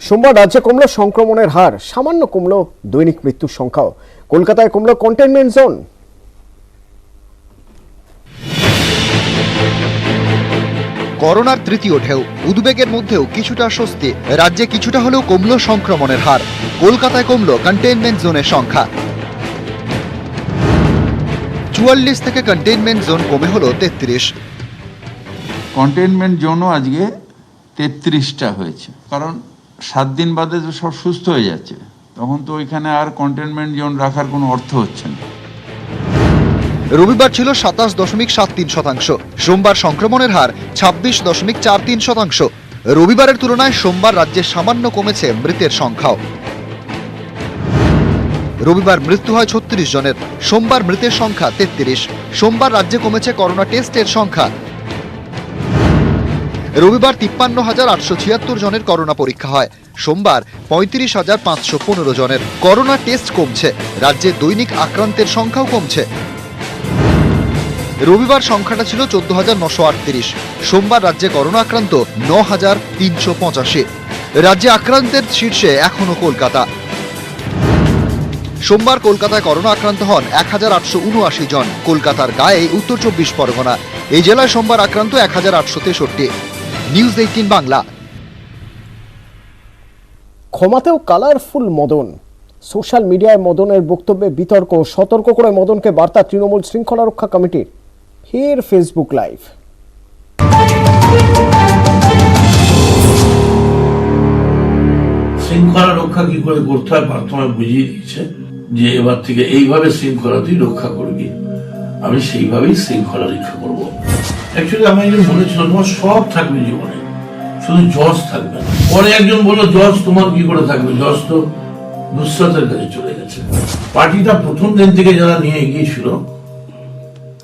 সোমবার রাজ্যে কমল সংক্রমণের হার, সামান্য কমল দৈনিক মৃত্যুর সংখ্যাও। কলকাতায় কমল কন্টেইনমেন্ট জোন। করোনার তৃতীয় ঢেউ, উদ্বেগের মধ্যেও কিছুটা স্বস্তি। রাজ্যে কিছুটা হলেও কমল সংক্রমণের হার। কলকাতায় কমল কন্টেইনমেন্ট জোনের সংখ্যা। 44 থেকে কন্টেইনমেন্ট জোন কমে হলো 33। কন্টেইনমেন্ট জোনও আজকে 33টা হয়েছে, কারণ 7 দিন বাদে তো সব সুস্থ হয়ে যাচ্ছে, তখন তো ওইখানে আর কন্টেইনমেন্ট জোন রাখার কোনো অর্থ হচ্ছে না। রবিবার ছিল 27.73%, সোমবার সংক্রমণের হার 26.43%। রবিবারের তুলনায় সোমবার রাজ্যে সামান্য কমেছে মৃতের সংখ্যাও। রবিবার মৃত্যু হয় 36 জনের, সোমবার মৃতের সংখ্যা 33। সোমবার রাজ্যে কমেছে করোনা টেস্টের সংখ্যা। রবিবার 53,876 জনের করোনা পরীক্ষা হয়, সোমবার 35,515 জনের। করোনা টেস্ট কমছে, রাজ্যে দৈনিক আক্রান্তের সংখ্যাও কমছে। রবিবার সংখ্যাটা ছিল 14,938, সোমবার রাজ্যে করোনা আক্রান্ত 9,385। রাজ্যে আক্রান্তের শীর্ষে এখনো কলকাতা। সোমবার কলকাতায় করোনা আক্রান্ত হন 1,879 জন। কলকাতার গায়ে উত্তর 24 পরগনা। এই জেলায় সোমবার আক্রান্ত 1,863। নিউজ 18 বাংলা। ক্ষমাতেও কালারফুল মদন। সোশ্যাল মিডিয়ায় মদনের বক্তব্যে বিতর্ক, সতর্ক করে মদনকে বার্তা তৃণমূল শৃঙ্খলা রক্ষা কমিটির। ফের ফেসবুক লাইভ। শৃঙ্খলা রক্ষা কি করে করতে হয় প্রথমে বুঝিয়ে দিয়েছে যে এবার থেকে এইভাবে শৃঙ্খলা তুই রক্ষা করবি, আমি সেইভাবেই শৃঙ্খলা রক্ষা করবো। অ্যাকচুয়ালি আমি একজন বলেছিল তোমার সব থাকবে জীবনে, শুধু যশ থাকবে না। পরে একজন বললো যশ তোমার কি করে থাকবে, যশ তো নুসরাতের কাছে চলে গেছে। পার্টিটা প্রথম দিন থেকে যারা নিয়ে এগিয়েছিল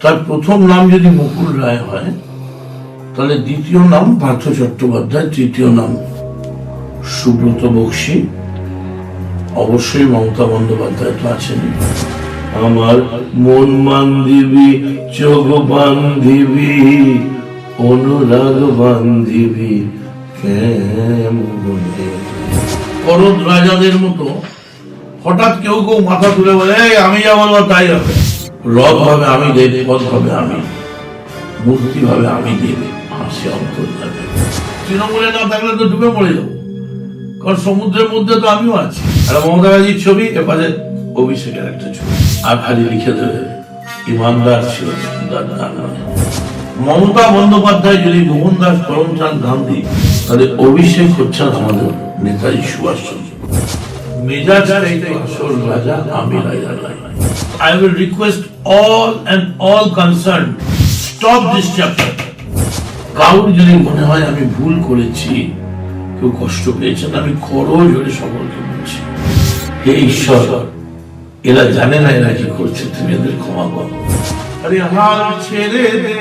তার প্রথম নাম যদি মুকুল রায় হয়, তাহলে দ্বিতীয় নাম পার্থ চট্টোপাধ্যায়, তৃতীয় নাম সুব্রত বক্সী, অবশ্যই মমতা বন্দ্যোপাধ্যায় তো আছেন। আমার মন বান্ধিবি, চোখ বান্ধিবি, অনুরাগ বান্ধিবি কেমনে। করদ রাজাদের মতো হঠাৎ কেউ কেউ মাথা তুলে বলে আমি যা বলবো তাই হবে, রথ হবে আমি দেবে, পথ হবে আমি, মূর্তি হবে আমি দেবে, হাসি অন্তর যাবে। তৃণমূলে না থাকলে তো ডুবে মরে যাবো, কারণ সমুদ্রের মধ্যে তো আমিও আছি। আর মমতা ব্যানার্জির ছবি, এপাশে অভিষেকের একটা ছবি, আর খালি লিখে দেবে ইমানদার ছিল মমতা বন্দ্যোপাধ্যায় যদি মোহনদাস করমচাঁদ গান্ধী, তাহলে অভিষেক হচ্ছেন আমাদের নেতাজি সুভাষচন্দ্র। মেজাজার এই আসল রাজা, আমি রাজা নই। I will request all concerned, stop this chapter. কাউর যদি মনে হয় আমি ভুল করেছি, কেউ কষ্ট পেয়েছেন, আমি খরচ জোরে সকলকে বলছি, হে ঈশ্বর, এরা জানে না এরা কি করছে, তুমি এদের ক্ষমা করো। আরে হাল ছেড়ে দে,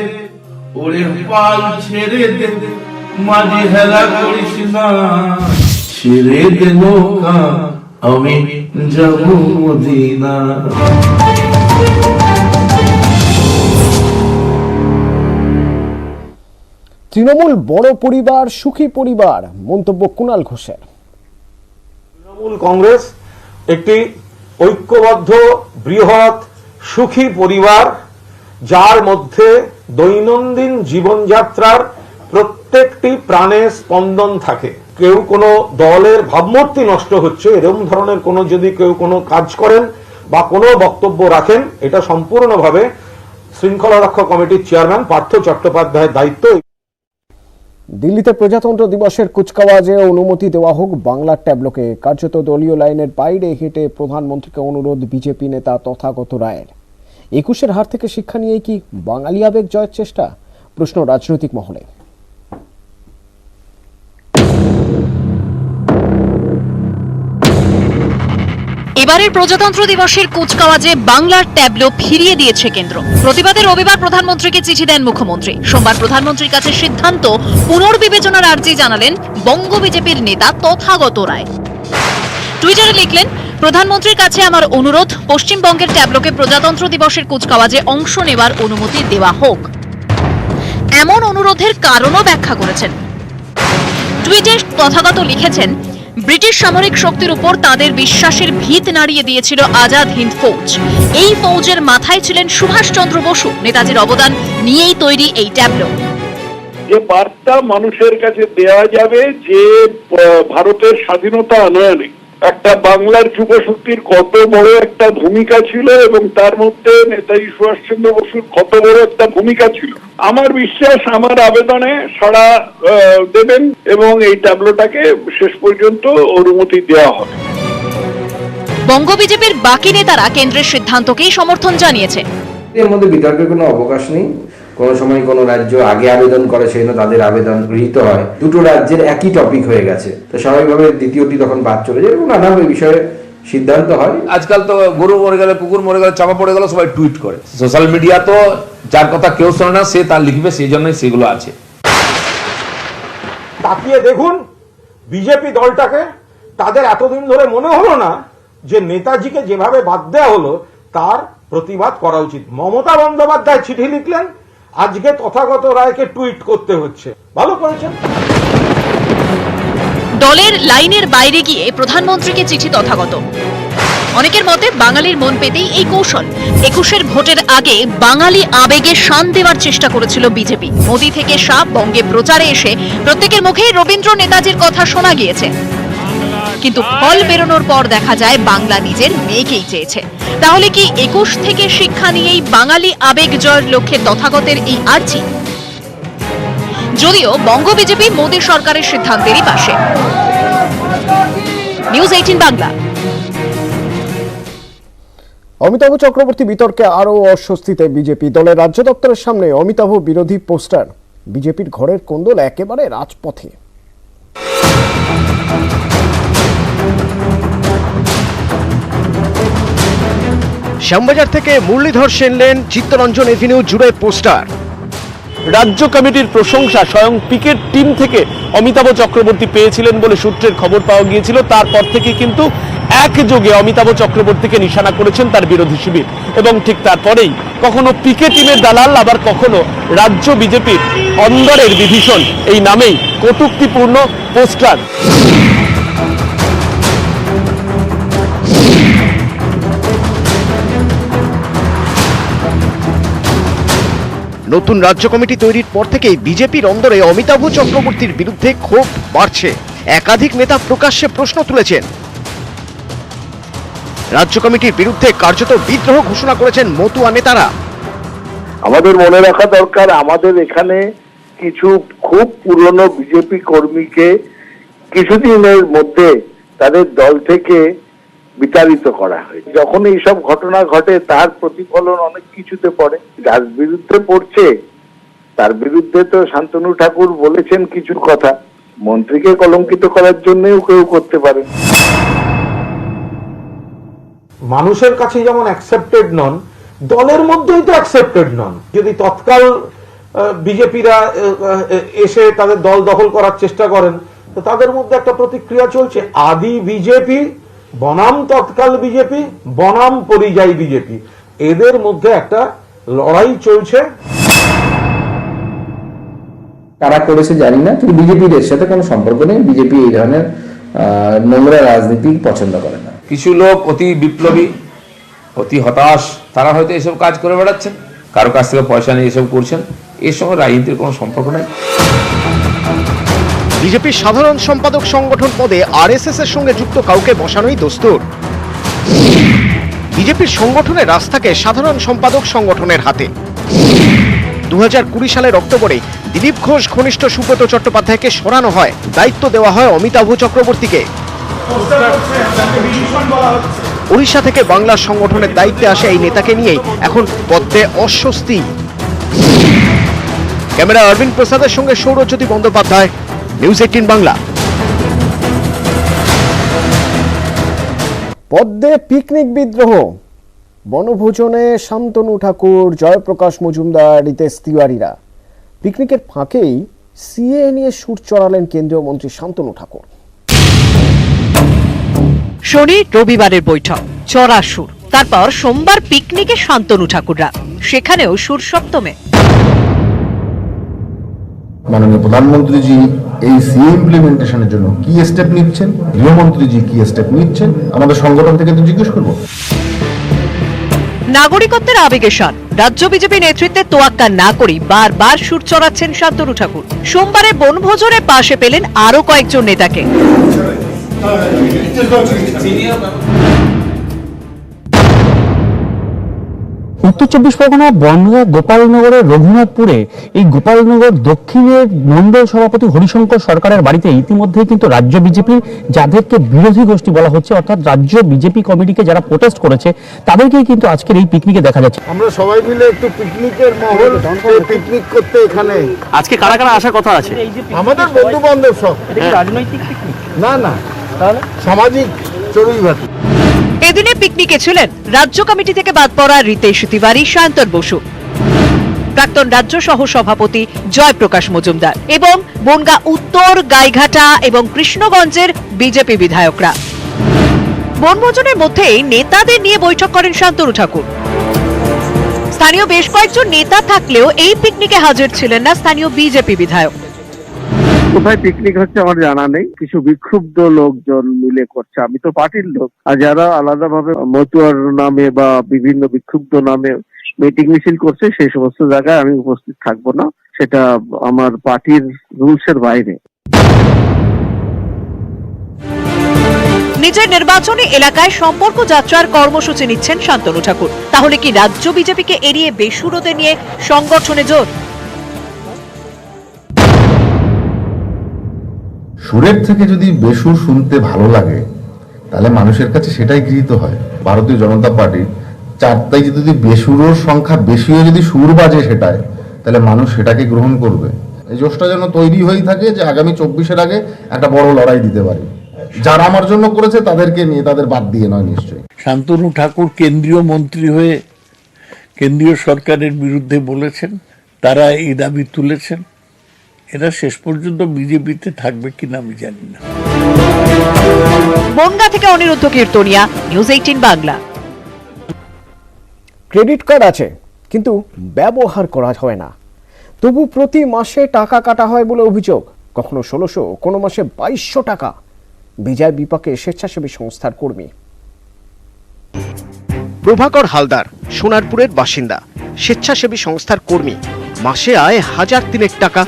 ওরে পাল ছেড়ে দে, মাঝি হেলা করিস না, ছেড়ে দে নৌকা, আমি যাব মদিনা। তৃণমূল বড় পরিবার, সুখী পরিবার, মন্তব্য কুণাল ঘোষের। তৃণমূল কংগ্রেস একটি ঐক্যবদ্ধ বৃহৎ সুখী পরিবার, যার মধ্যে দৈনন্দিন জীবনযাত্রার প্রত্যেকটি প্রাণে স্পন্দন থাকে। কেউ কোনো দলের ভাবমূর্তি নষ্ট হচ্ছে এরকম ধরনের কোনো যদি কেউ কোনো কাজ করেন বা কোনো বক্তব্য রাখেন, এটা সম্পূর্ণভাবে শৃঙ্খলা রক্ষা কমিটির চেয়ারম্যান পার্থ চট্টোপাধ্যায়ের দায়িত্ব। দিল্লিতে প্রজাতন্ত্র দিবসের কুচকাওয়াজে অনুমতি দেওয়া হোক বাংলার ট্যাবলোকে। কার্যত দলীয় লাইনের বাইরে হেঁটে প্রধানমন্ত্রীকে অনুরোধ বিজেপি নেতা তথাগত রায়ের। 21-এর হার থেকে শিক্ষা নিয়েই কি বাঙালি আবেগ জয়ের চেষ্টা? প্রশ্ন রাজনৈতিক মহলে। এবারের প্রজাতন্ত্র দিবসের কুচকাওয়াজে বাংলার ট্যাবলো ফিরিয়ে দিয়েছে কেন্দ্র। প্রতিবাদে রবিবার প্রধানমন্ত্রীকে চিঠি দেন মুখ্যমন্ত্রী। সোমবার প্রধানমন্ত্রীর কাছে সিদ্ধান্ত পুনর্বিবেচনার আর্জি জানালেন বঙ্গ বিজেপির নেতা তথাগত রায়। টুইটারে লিখলেন, প্রধানমন্ত্রীর কাছে আমার অনুরোধ, পশ্চিমবঙ্গের ট্যাবলোকে প্রজাতন্ত্র দিবসের কুচকাওয়াজে অংশ নেবার অনুমতি দেওয়া হোক। এমন অনুরোধের কারণও ব্যাখ্যা করেছেন। টুইটে তথাগত লিখেছেন, ব্রিটিশ সামরিক শক্তির উপর তাদের বিশ্বাসের ভিত নাড়িয়ে দিয়েছিল আজাদ হিন্দ ফৌজ। এই ফৌজের মাথায় ছিলেন সুভাষচন্দ্র বসু। নেতাজির অবদান নিয়েই তৈরি এই ট্যাবলো। যে বার্তা মানুষের কাছে দেয়া যাবে যে ভারতের স্বাধীনতা আনয়নে একটা বাংলার যুব শক্তির কত বড় একটা ভূমিকা ছিল এবং তার মধ্যে নেতাজি সুভাষচন্দ্র বসুর কত বড় একটা ভূমিকা ছিল, আমার বিশ্বাস আমার আবেদনে সাড়া দেবেন এবং এই ট্যাবলোটাকে শেষ পর্যন্ত অনুমতি দেওয়া হবে। বঙ্গ বিজেপির বাকি নেতারা কেন্দ্রের সিদ্ধান্তকেই সমর্থন জানিয়েছে। এর মধ্যে বিতর্কের কোনো অবকাশ নেই। কোন সময় কোন রাজ্য আগে আবেদন করে সেই জন্য তাদের আবেদন গৃহীত হয়, দুটো রাজ্যের একই টপিক হয়ে গেছে, তো স্বাভাবিকভাবে দ্বিতীয়টি তখন বাদ চলে যায় এবং নানা বিষয়ে সিদ্ধান্ত হয়। আজকাল তো গরু মরে গেলে, কুকুর মরে গেলে, চাপা পড়ে গেল, সবাই টুইট করে। সোশ্যাল মিডিয়া তো যার কথা কেউ শোনে না সে তার লিখবে, সেই জন্যই সেগুলো আছে। তাকিয়ে দেখুন বিজেপি দলটাকে, তাদের এতদিন ধরে মনে হলো না যে নেতাজিকে যেভাবে বাদ দেওয়া হলো তার প্রতিবাদ করা উচিত। মমতা বন্দ্যোপাধ্যায় চিঠি লিখলেন, আজকে তথাগত রায়কে টুইট করতে হচ্ছে। ভালো করেছেন। দলের লাইনের বাইরে গিয়ে প্রধানমন্ত্রীকে চিঠি তথাগত। অনেকের মতে বাঙালির মন পেতেই এই কৌশল। 21-এর ভোটের আগে বাঙালি আবেগে শান দেওয়ার চেষ্টা করেছিল বিজেপি। মোদি থেকে শাহ বঙ্গে প্রচারে এসে প্রত্যেকের মুখেই রবীন্দ্র নেতাজির কথা শোনা গিয়েছে, কিন্তু ফল বেরোনোর পর দেখা যায় বাংলা নিজের মেয়েকেই চেয়েছে। তাহলে কি 21 থেকে শিক্ষা নিয়েই বাঙালি আবেগ জয়ের লক্ষ্যে তথাগতের এই আর্জি? যদিও বঙ্গ বিজেপি মোদী সরকারের সিদ্ধান্তেরই পাশে। নিউজ 18 বাংলা। অমিতাভ চক্রবর্তী বিতর্কে আরও অস্বস্তিতে বিজেপি। দলের রাজ্য দপ্তরের সামনে অমিতাভ বিরোধী পোস্টার। বিজেপির ঘরের কোন্দল একেবারে রাজপথে। শ্যামবাজার থেকে মুরলীধর সেন লেন, চিত্তরঞ্জন এভিনিউ জুড়ে পোস্টার। রাজ্য কমিটির প্রশংসা স্বয়ং পিকেট টিম থেকে অমিতাভ চক্রবর্তী পেয়েছিলেন বলে সূত্রের খবর পাওয়া গিয়েছিল। তারপর থেকে কিন্তু একযোগে অমিতাভ চক্রবর্তীকে নিশানা করেছেন তার বিরোধী শিবির, এবং ঠিক তারপরেই কখনো পিকে টিমের দালাল, আবার কখনো রাজ্য বিজেপির অন্দরের বিভীষণ এই নামেই কটূক্তিপূর্ণ পোস্টার। নতুন রাজ্য কমিটি তৈরির পর থেকেই বিজেপির অন্দরে অমিতাভ চক্রবর্তীর বিরুদ্ধে ক্ষোভ বাড়ছে। একাধিক নেতা প্রকাশ্যে প্রশ্ন তুলেছেন। রাজ্য কমিটির বিরুদ্ধে কার্যত বিদ্রোহ ঘোষণা করেছেন মতুয়া নেতারা। আমাদের মনে রাখা দরকার, আমাদের এখানে কিছু খুব পুরনো বিজেপি কর্মীকে কিছুদিনের মধ্যে তাদের দল থেকে বিতাড়িত করা হয়েছে। যখন এইসব ঘটনা ঘটে তার প্রতিফলন অনেক কিছুতে পড়ে। যার বিরুদ্ধে পড়ছে তার বিরুদ্ধে তো শান্তনু ঠাকুর বলেছেন কিছু কথা, মন্ত্রীকে কলঙ্কিত করার জন্যও কেউ করতে পারে। মানুষের কাছে যেমন অ্যাকসেপ্টেড নন, দলের মধ্যেই তো অ্যাকসেপ্টেড নন। যদি তৎকাল বিজেপিরা এসে তাদের দল দখল করার চেষ্টা করেন তো তাদের মধ্যে একটা প্রতিক্রিয়া চলছে। আদি বিজেপি বনাম তৎকাল বিজেপি বনাম পরিযায়ী বিজেপি, এদের মধ্যে একটা লড়াই চলছে। কারা করেছে জানি না, কিন্তু বিজেপির এর সাথে কোনো সম্পর্ক নেই। বিজেপি এই ধরনের নোংরা রাজনীতি পছন্দ করে না। কিছু লোক অতি বিপ্লবী, অতি হতাশ, তারা হয়তো এসব কাজ করে বেড়াচ্ছেন, কারো কাছ থেকে পয়সা নিয়ে এসব করছেন। এর সঙ্গে রাজনীতির কোনো সম্পর্ক নেই। বিজেপির সাধারণ সম্পাদক সংগঠন পদে আরএসএস এর সঙ্গে যুক্ত কাউকে বসানোই দস্তুর। বিজেপির সংগঠনের রাস্তাকে সাধারণ সম্পাদক সংগঠনের হাতে। 2020 সালের অক্টোবরে দিলীপ ঘোষ ঘনিষ্ঠ সুব্রত চট্টোপাধ্যায়কে সরানো হয়, দায়িত্ব দেওয়া হয় অমিতাভ চক্রবর্তীকে। ওড়িশা থেকে বাংলার সংগঠনের দায়িত্বে আসে এই নেতাকে নিয়েই এখন পদ্মে অস্বস্তি। ক্যামেরা অরবিন্দ প্রসাদের সঙ্গে সৌরজ্যোতি বন্দ্যোপাধ্যায়, নিউজ 18 বাংলা। পদ্মে পিকনিক বিদ্রোহ, বনভোজনে শান্তনু ঠাকুর, জয়প্রকাশ মজুমদার, রিতেশ তিওয়ারিরা। পিকনিকের ফাঁকেই সিএ নিয়ে সুর চড়ালেন কেন্দ্রীয় মন্ত্রী শান্তনু ঠাকুর। শনি রবিবারের বৈঠক, চড়া সুর। তারপর সোমবার পিকনিকে শান্তনু ঠাকুররা, সেখানেও সুর সপ্তমে। মাননীয় প্রধানমন্ত্রীজি এই সিএ ইমপ্লিমেন্টেশনের জন্য কি স্টেপ নিচ্ছেন, গৃহমন্ত্রীজি কি স্টেপ নিচ্ছেন, আমাদের সংগঠন থেকে তো জিজ্ঞেস করবো। নাগরিকত্বের আবেগের শান রাজ্য বিজেপি নেতৃত্বে তোয়াক্কা না করে বারবার সুর চড়াচ্ছেন শান্তনু ঠাকুর। সোমবারে বনভোজনে পাশে পেলেন আরো কয়েকজন নেতাকে। উত্তর চব্বিশ পরগনা বনগাঁ গোপালনগরের রঘুনাথপুরে এই গোপালনগর দক্ষিণের মন্ডল সভাপতি হরিশঙ্কর সরকারের বাড়িতে ইতিমধ্যে কিন্তু রাজ্য বিজেপির যাদেরকে বিরোধী গোষ্ঠী বলা হচ্ছে, অর্থাৎ রাজ্য বিজেপি কমিটিকে যারা প্রোটেস্ট করেছে তাদেরকেই কিন্তু আজকের এই পিকনিকে দেখা যাচ্ছে। আমরা সবাই মিলে একটু পিকনিকের মহল, পিকনিক করতে এখানে আজকে কারা কারা আসার কথা আছে? আমাদের বন্ধু বান্ধব সব। রাজনৈতিক পিকনিক না না, তাহলে সামাজিক চড়ুইভাতি। এদিনে পিকনিকে ছিলেন রাজ্য কমিটি থেকে বাদ পড়া রিতেশ তিওয়ারি, সায়ন্তন বসু, প্রাক্তন রাজ্য সহ সভাপতি জয়প্রকাশ মজুমদার এবং বনগাঁ উত্তর, গাইঘাটা এবং কৃষ্ণগঞ্জের বিজেপি বিধায়করা। বনভোজনের মধ্যেই নেতাদের নিয়ে বৈঠক করেন শান্তনু ঠাকুর। স্থানীয় বেশ কয়েকজন নেতা থাকলেও এই পিকনিকে হাজির ছিলেন না স্থানীয় বিজেপি বিধায়ক। কোথায় পিকনিক হচ্ছে আমার জানা নেই, কিছু বিক্ষুব্ধ লোকজন মিলে করছে। আমি তো পার্টির লোক, আর যারা আলাদাভাবে মতুয়ার নামে বা বিভিন্ন বিক্ষুব্ধ নামে মিটিং মিছিল করছে সেই সমস্ত জায়গায় আমি উপস্থিত থাকবো না, সেটা আমার পার্টির রুলসের বাইরে। নিজের নির্বাচনী এলাকায় সম্পর্ক যাত্রার কর্মসূচি নিচ্ছেন শান্তনু ঠাকুর। তাহলে কি রাজ্য বিজেপিকে এড়িয়ে বেসুরোদের নিয়ে সংগঠনে জোর? সুরের থেকে যদি বেসুর শুনতে ভালো লাগে তাহলে মানুষের কাছে সেটাই গৃহীত হয়। ভারতীয় জনতা পার্টির চারটায় যদি বেসুরোর সংখ্যা বেশি হয়ে যদি সুর বাজে সেটায়, তাহলে মানুষ সেটাকে গ্রহণ করবে। এই জোশটা যেন তৈরি হয়েই থাকে যে আগামী 24-এর আগে একটা বড় লড়াই দিতে পারি। যারা আমার জন্য করেছে তাদেরকে নিয়ে, তাদের বাদ দিয়ে নয় নিশ্চয়ই। শান্তনু ঠাকুর কেন্দ্রীয় মন্ত্রী হয়ে কেন্দ্রীয় সরকারের বিরুদ্ধে বলেছেন, তারা এই দাবি তুলেছেন। এরা শেষ পর্যন্ত বিজেপিতে থাকবে কিনা আমি জানি না। বনগাঁ থেকে Aniruddha Kirtania, news 18 Bangla. Credit card আছে কিন্তু ব্যবহার করা হয় না, তবু প্রতি মাসে টাকা কাটা হয় বলে অভিযোগ। কখনো 1600, কোনো মাসে 2200 টাকা। বিজয় বিপাকে স্বেচ্ছাসেবী সংস্থার কর্মী। প্রভাকর হালদার সোনারপুরের বাসিন্দা, স্বেচ্ছাসেবী সংস্থার কর্মী। মাসে আয় 1003 টাকা।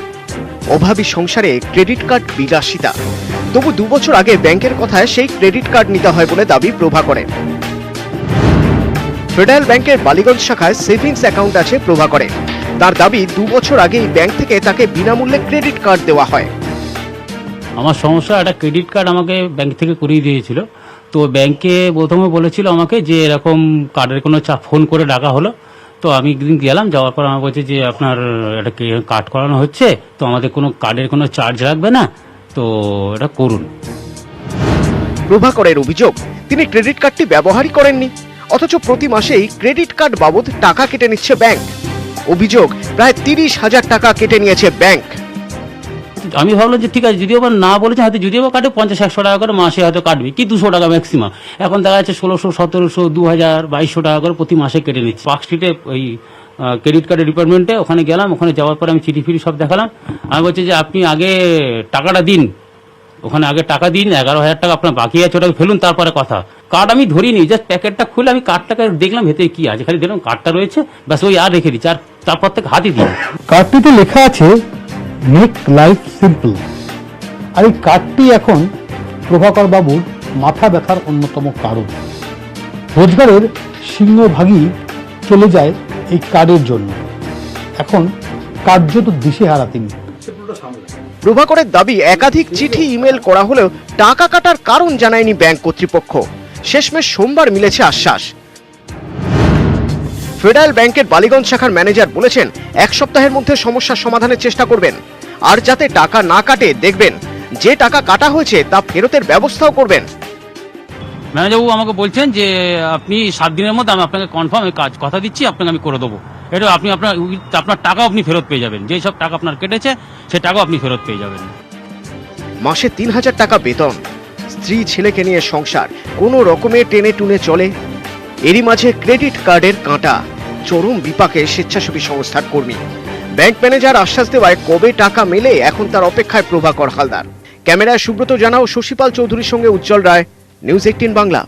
অভাবী সংসারে ক্রেডিট কার্ড বিলাসিতা। তবু 2 বছর আগে ব্যাংকের কথায় সেই ক্রেডিট কার্ড নিতে হয় বলে দাবি প্রভাকরের। ফেডারেল ব্যাংকের বালিগঞ্জ শাখায় সেভিংস অ্যাকাউন্ট আছে প্রভাকরের। তার দাবি 2 বছর আগে এই ব্যাংক থেকে তাকে বিনামূল্যে ক্রেডিট কার্ড দেওয়া হয়। আমার সমস্যা, একটা ক্রেডিট কার্ড আমাকে ব্যাংক থেকে করিয়ে দিয়েছিল। তো ব্যাংকে প্রথমে বলেছিল আমাকে যে এরকম কার্ডের কোনো ফোন করে ডাকা হলো। তো আমি একদিন গেলাম, যাওয়ার পর আমার বলছে যে আপনার একটা কার্ড করানো হচ্ছে, তো আমাদের কোনো কার্ডের কোনো চার্জ লাগবে না, তো এটা করুন। প্রভাকরের অভিযোগ, তিনি ক্রেডিট কার্ডটি ব্যবহারই করেননি, অথচ প্রতি মাসেই ক্রেডিট কার্ড বাবদ টাকা কেটে নিচ্ছে ব্যাংক। অভিযোগ, প্রায় 30,000 টাকা কেটে নিয়েছে ব্যাংক। আমি ভাবলাম যে ঠিক আছে, যদিও বা না বলেছে, হয়তো যদিও বা কাটে 50-100 টাকা করে মাসে হয়তো কাটবে, কি 200 টাকা ম্যাক্সিমাম। এখন দেখা যাচ্ছে 1600, 1700, 2000, 2200 টাকা করে প্রতি মাসে কেটে নিচ্ছে। পার্ক স্ট্রিটে ওই ক্রেডিট কার্ডের ডিপার্টমেন্টে ওখানে গেলাম। ওখানে যাওয়ার পর আমি চিঠি ফিরি সব দেখালাম। আমি বলছি যে আপনি আগে টাকাটা দিন, ওখানে আগে টাকা দিন, 11,000 টাকা আপনার বাকি আছে, ওটাকে ফেলুন, তারপরে কথা। কার্ড আমি ধরিনি, জাস্ট প্যাকেটটা খুলে আমি কার্ডটাকে দেখলাম ভেতরে কি আছে, খালি দেখলাম কার্ডটা রয়েছে, ব্যাস ওই আর রেখে দিচ্ছি, আর তারপর থেকে হাতই দিই। কার্ডটিতে লেখা আছে মেক লাইফ সিম্পল। আর এই কার্ডটি এখন প্রভাকর বাবুর মাথা ব্যথার অন্যতম কারণ। রোজগারের সিংহভাগই চলে যায় এই কার্ডের জন্য। এখন কার্যত দিশেহারা তিনি। প্রভাকরের দাবি, একাধিক চিঠি ইমেল করা হলেও টাকা কাটার কারণ জানায়নি ব্যাংক কর্তৃপক্ষ। শেষমেশ সোমবার মিলেছে আশ্বাস। ফেডারেল ব্যাংকের বালিগঞ্জ শাখার ম্যানেজার বলেছেন 1 সপ্তাহের মধ্যে সমস্যার সমাধানের চেষ্টা করবেন, আর যাতে টাকা না কাটে দেখবেন। যে টাকা কাটা হয়েছে তা ফেরতের ব্যবস্থাও করবেন। ম্যানেজারবাবু আমাকে বলছেন যে আপনি 7 দিনের মধ্যে আমি আপনাকে কনফার্ম কাজ কথা দিচ্ছি, আপনাকে আমি করে দেবো। এটা আপনি আপনার টাকা আপনি ফেরত পেয়ে যাবেন, যেই সব টাকা আপনার কেটেছে সে টাকা আপনি ফেরত পেয়ে যাবেন। মাসে 3000 টাকা বেতন, স্ত্রী ছেলেকে নিয়ে সংসার কোনো রকমে টেনে টুনে চলে। এরই মাঝে ক্রেডিট কার্ডের কাঁটা। চরম বিপাকে স্বেচ্ছাসেবী সংস্থার কর্মী। ব্যাংক ম্যানেজার আশ্বাস দেওয়ায় কবে টাকা মেলে এখন তার অপেক্ষায় প্রভাকর হালদার। ক্যামেরায় সুব্রত জানা ও শশীপাল চৌধুরীর সঙ্গে উজ্জ্বল রায়, নিউজ 18 বাংলা।